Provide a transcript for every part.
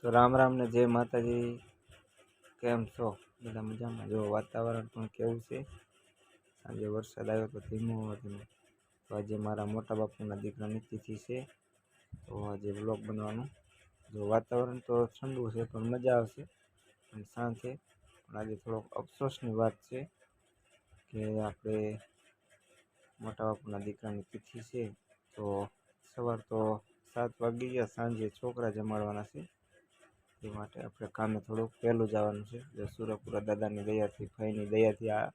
તો રામ રામ ને જય માતાજી। કેમ છો બધા મજામાં? જો વાતાવરણ પણ કેવું છે, સાંજે વરસાદ આવ્યો તો ધીમો ધીમો। તો આજે મારા મોટા બાપુના દીકરાની તિથિ છે, તો આજે વ્લોગ બનવાનું। જો વાતાવરણ તો ઠંડુ છે પણ મજા આવશે અને શાંત છે, પણ આજે થોડોક અફસોસની વાત છે કે આપણે મોટા બાપુના દીકરાની તિથિ છે। તો સવાર તો 7 વાગી ગયા, સાંજે છોકરા જમાડવાના છે, એ માટે આપણે કામે થોડુંક વહેલું જવાનું છે। જો સુરપુરા દાદાની દયાથી, ભાઈની દયાથી આ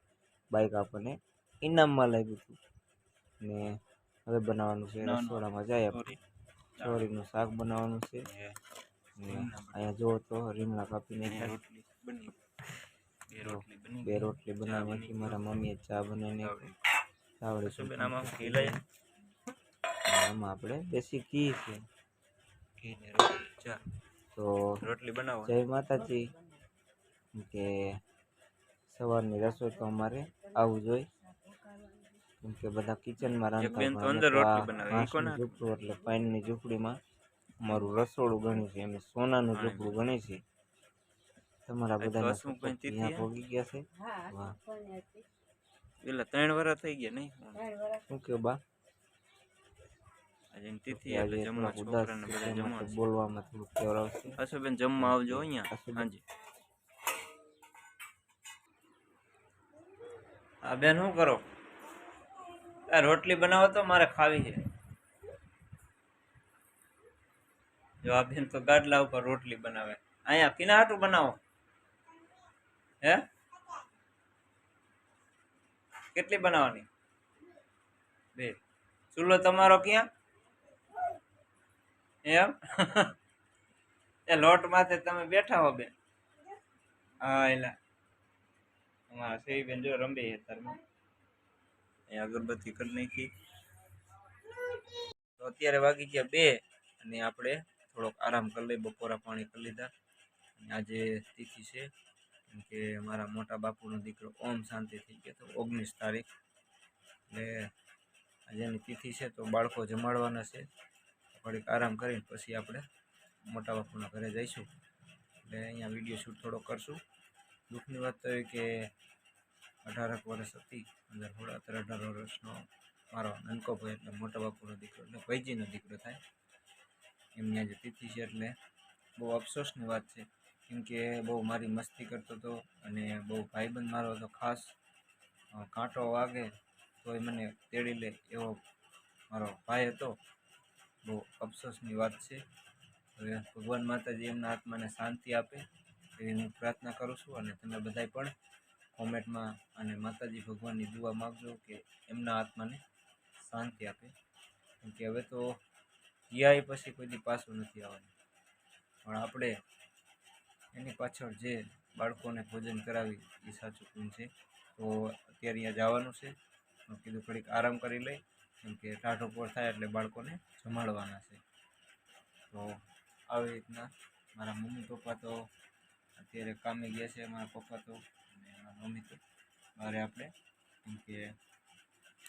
બાઇક આપણને ઇનામમાં લાગ્યું હતું ને હવે બનાવવાનું છે રસોડામાં જાય આપણે ચોરીનું શાક બનાવવાનું છે ને અહીંયા જુઓ તો રીંગણા કાપીને બે રોટલી બનાવી નાખી, મારા મમ્મીએ ચા બનાવીને ચાવડી આમાં આપણે દેશી ઘી છે તો રોટલી બનાવો। જય માતાજી। કે સવારની રસોઈ તો અમારે આવું જોઈએ, કેમ કે બધા કિચનમાં રાંધતા ઝૂંપડું એટલે પાણીની ઝૂંપડીમાં અમારું રસોડું ગણ્યું છે, એમ સોનાનું ઝૂંપડું ગણે છે। તમારા બધાના ત્યાં ભોગી ગયા છે। વાહ, એટલે 3 વર્ષ થઈ ગયા નહીં? શું કયો બા? બોલવામાં થોડું કેવર આવશે। અશુબેન જમવા આવજો અહીંયા સાંજે। આ બેન શું કરો? આ રોટલી બનાવો તો મારે ખાવી છે। જો આ બેન તો ગાડલા ઉપર રોટલી બનાવે, અહીંયા કિના હાટું બનાવો હે? કેટલી બનાવવાની? 2। ચૂલો તમારો ક્યાં એમ? એ લોટ માથે તમે બેઠા હો બેન? હા એલા અમારા સેવી બેન જો રંબે હેતરમાં અગરબત્તી કરી નાખી। તો અત્યારે વાગી ગયા 2 અને આપણે થોડોક આરામ કરી લઈ, બપોરા પાણી કરી લીધા। અને આજે તિથિ છે, કેમ કે મારા મોટા બાપુનો દીકરો ઓમ શાંતિ થઈ ગયો તો 19 તારીખ, એટલે આજે એની તિથિ છે તો બાળકો જમાડવાના છે। થોડીક આરામ કરીને પછી આપણે મોટા બાપુના ઘરે જઈશું, એટલે અહીંયા વિડીયો શૂટ થોડો કરશું। દુઃખની વાત તો એ કે 18 વર્ષ હતી અંદર, થોડા 18 વર્ષનો મારો નાનકો ભાઈ એટલે મોટા બાપુનો દીકરો એટલે ભાઈજીનો દીકરો થાય, એમની આજે તિથિ છે, એટલે બહુ અફસોસની વાત છે, કેમ કે બહુ મારી મસ્તી કરતો હતો અને બહુ ભાઈબંધ મારો હતો ખાસ। કાંટો વાગે તોય મને તેડી લે એવો મારો ભાઈ હતો। બહુ અફસોસની વાત છે। હવે ભગવાન માતાજી એમના આત્માને શાંતિ આપે એવી હું પ્રાર્થના કરું છું, અને તમે બધાય પણ કોમેન્ટમાં અને માતાજી ભગવાનની દુઆ માગજો કે એમના આત્માને શાંતિ આપે, કેમ કે હવે તો ગયા પછી કોઈ દી પાછું નથી આવવાનું, પણ આપણે એની પાછળ જે બાળકોને ભોજન કરાવી એ સાચું પૂન છે। તો અત્યારે અહીંયા જવાનું છે, કીધું થોડીક આરામ કરી લઈ, કેમ કે ટાઢો પોર થાય એટલે બાળકોને જમાડવાના છે। તો આવી રીતના મારા મમ્મી પપ્પા તો અત્યારે કામે ગયા છે, મારા પપ્પા તો અને મારા મમ્મી તો બહાર આપણે, કેમ કે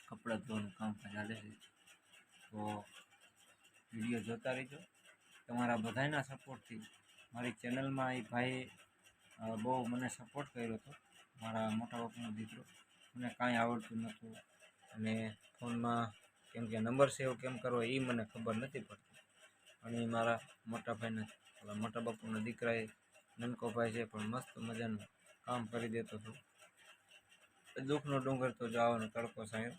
કપડાં ધોવાનું કામ ચાલે છે। તો વિડીયો જોતા રહીજો, તમારા બધાના સપોર્ટથી મારી ચેનલમાં એ ભાઈ બહુ મને સપોર્ટ કર્યો હતો। મારા મોટા બાપુનો દીકરો, મને કાંઈ આવડતું નહોતું અને ફોનમાં કેમ કે નંબર સેવ કેમ કરવો એ મને ખબર નથી પડતી, અને એ મારા મોટા ભાઈના મોટા બાપુના દીકરાએ નનકો ભાઈ છે પણ મસ્ત મજાનું કામ કરી દેતો હતો। દુઃખનો ડુંગર તો જવાનો તડકો સાહેબ,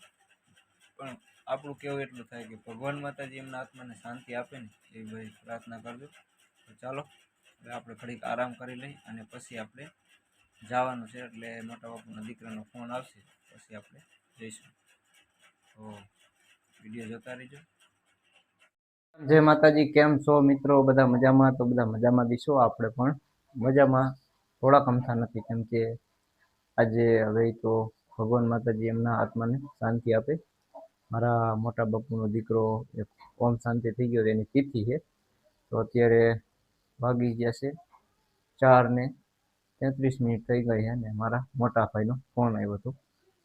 પણ આપણું કેવું એટલું થાય કે ભગવાન માતાજી એમના આત્માને શાંતિ આપે ને એવી બધી પ્રાર્થના કરજો। તો ચાલો હવે આપણે ઘડીક આરામ કરી લઈ અને પછી આપણે જવાનું છે, એટલે મોટા બાપુના દીકરાનો ફોન આવશે પછી આપણે જઈશું। તો વિડીયો જોતા રહીજો। જય માતાજી। કેમ છો મિત્રો? બધા મજામાં? તો બધા મજામાં દીશો, આપણે પણ મજામાં થોડાક અમથા નથી, કેમ કે આજે હવે તો ભગવાન માતાજી એમના આત્માને શાંતિ આપે। મારા મોટા બાપુનો દીકરો એક ઓમ શાંતિ થઈ ગયો એની તિથિ છે, તો અત્યારે વાગી ગયા છે 4:33 થઈ ગઈ છે અને મારા મોટા ભાઈનો ફોન આવ્યો હતો,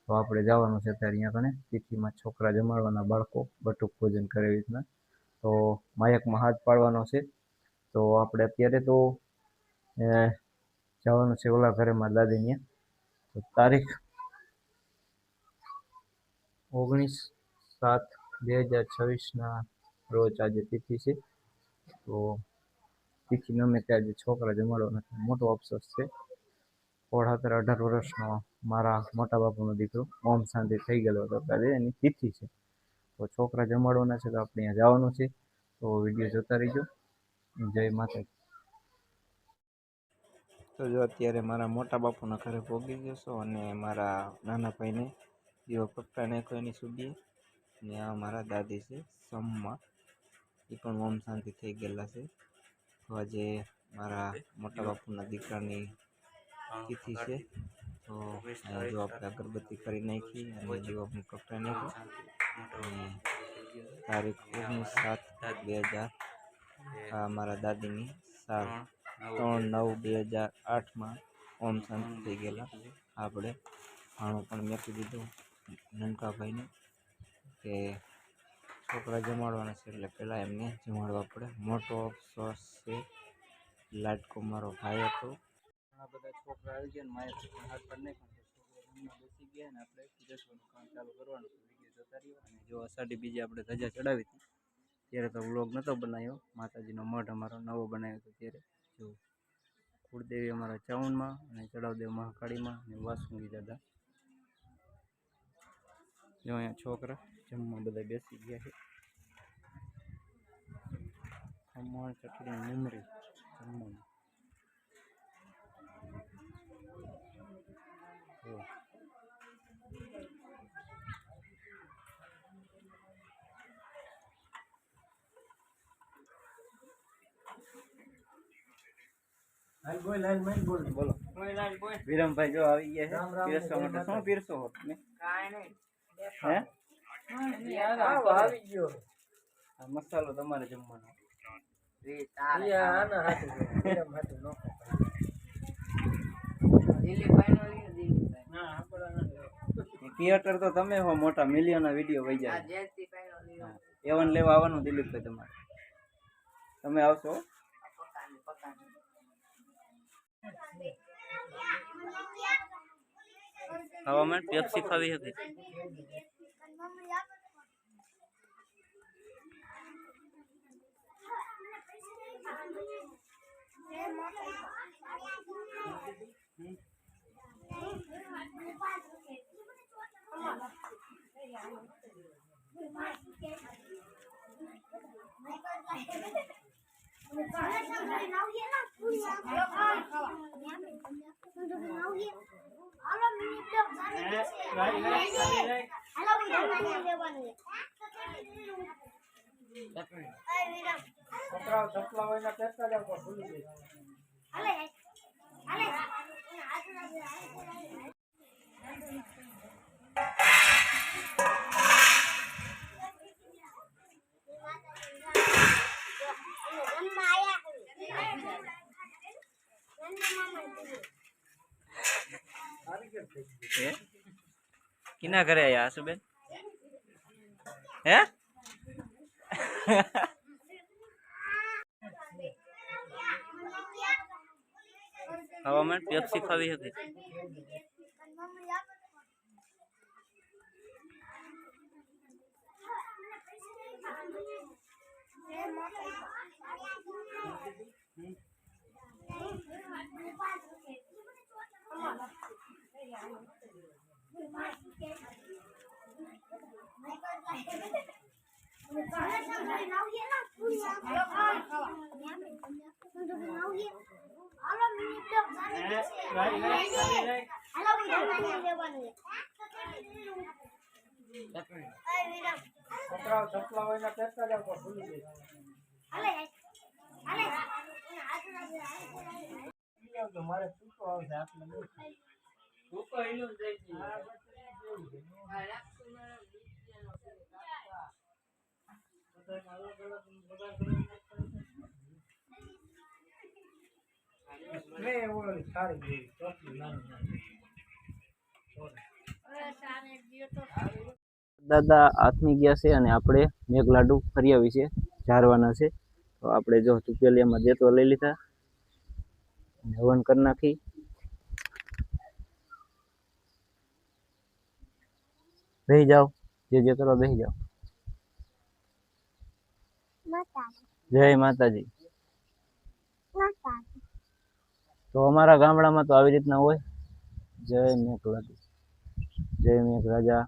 તો આપણે જવાનું છે અત્યારે અહીંયા કણે તિથિમાં છોકરા જમાડવાના, બાળકો બટુક ભોજન કરે રીતના, તો માયકમાં હાથ પાડવાનો છે તો આપણે અત્યારે તો જવાનું છે ઓલા ઘરે મારા દાદીને. તો તારીખ 19/7/2026 રોજ આજે તિથિ છે. તો તિથિ નિમિત્તે આજે છોકરા જમાડવાના છે. મોટો અફસોસ છે. 17-18 વર્ષનો મારા મોટા બાપુનો દીકરો ઓમ શાંતિ થઈ ગયેલો હતો. આજે એની તિથિ છે. તો છોકરા જમાડવાના છે તો આપણે અહીંયા જવાનું છે. તો વિડીયો જોતા રહીજો. જય માતાજી. તો જો અત્યારે મારા મોટા બાપુના ઘરે પહોંચી ગયો છો અને મારા નાના ભાઈને દીવો પકડા નાખ્યો એની સુડીએ. અને આ મારા દાદી છે સમમાં, એ પણ ઓમ શાંતિ થઈ ગયેલા છે. તો આજે મારા મોટા બાપુના દીકરાની તિથિ છે. તો જો આપણે અગરબત્તી કરી નાખી અને દીવો પણ પકડા નાખ્યો. અને તારીખ 19/7/2000 મારા દાદીની સાલ 3/9/2008 ઓમ શાંતિ થઈ ગયેલા. આપણે ભાણું પણ મેકી દીધું નનકા ભાઈને કે છોકરા જમાડવાના છે એટલે પહેલાં એમને જમાડવા પડે. મોટો અફસોસ છે. લાડકો મારો ભાઈ હતો. ઘણા બધા છોકરા આવી ગયા ને માએ પણ હાથ પર નહીં પણ છોકરા બેસી ગયા ને આપણે પીરસવાનું કામ ચાલુ કરવાનું. વિડીયો જોતા રહ્યો. અને જો અષાઢી બીજે આપણે ધજા ચડાવી હતી ત્યારે તો વ્લોગ નહોતો બનાવ્યો. માતાજીનો મઢ અમારો નવો બનાવ્યો હતો ત્યારે. જો કુળદેવી અમારા ચાવનમાં અને ચડાવદેવ મહાકાળીમાં અને વાસુંગી દાદા. જો અહીંયા છોકરા જમવા બધા બેસી ગયા છે. ખમણ ચટણી મમરી જમવાનું. બોલો વિરમભાઈ જો આવી ગયા છે પીરસવા માટે. શું પીરસો હો તમે? હે આવી ગયો મસાલો તમારે જમવાનો. થિયેટર તો તમે હો મોટા મિલિયન વિડીયો વહી જાય. એવન લેવા આવવાનું દિલીપભાઈ તમારે. તમે આવશો? હવામાન પેપ્સી ખાવી હતી. किना करे आया आसुबेन? हैं? हवामान पेप्सी खावी હતી. દાદા આથમી ગયા છે અને આપણે મેઘલાડુ ફરી આવી છે ઝારવાના છે. તો આપણે જો તુપેલિયામાં દેતો લઈ લીધા, હવન કરી નાખી. બેસી જાઓ, જે કરો બેસી જાઓ. જય માતાજી. તો અમારા ગામડામાં તો આવી રીતના હોય. જય મેઘરાજા.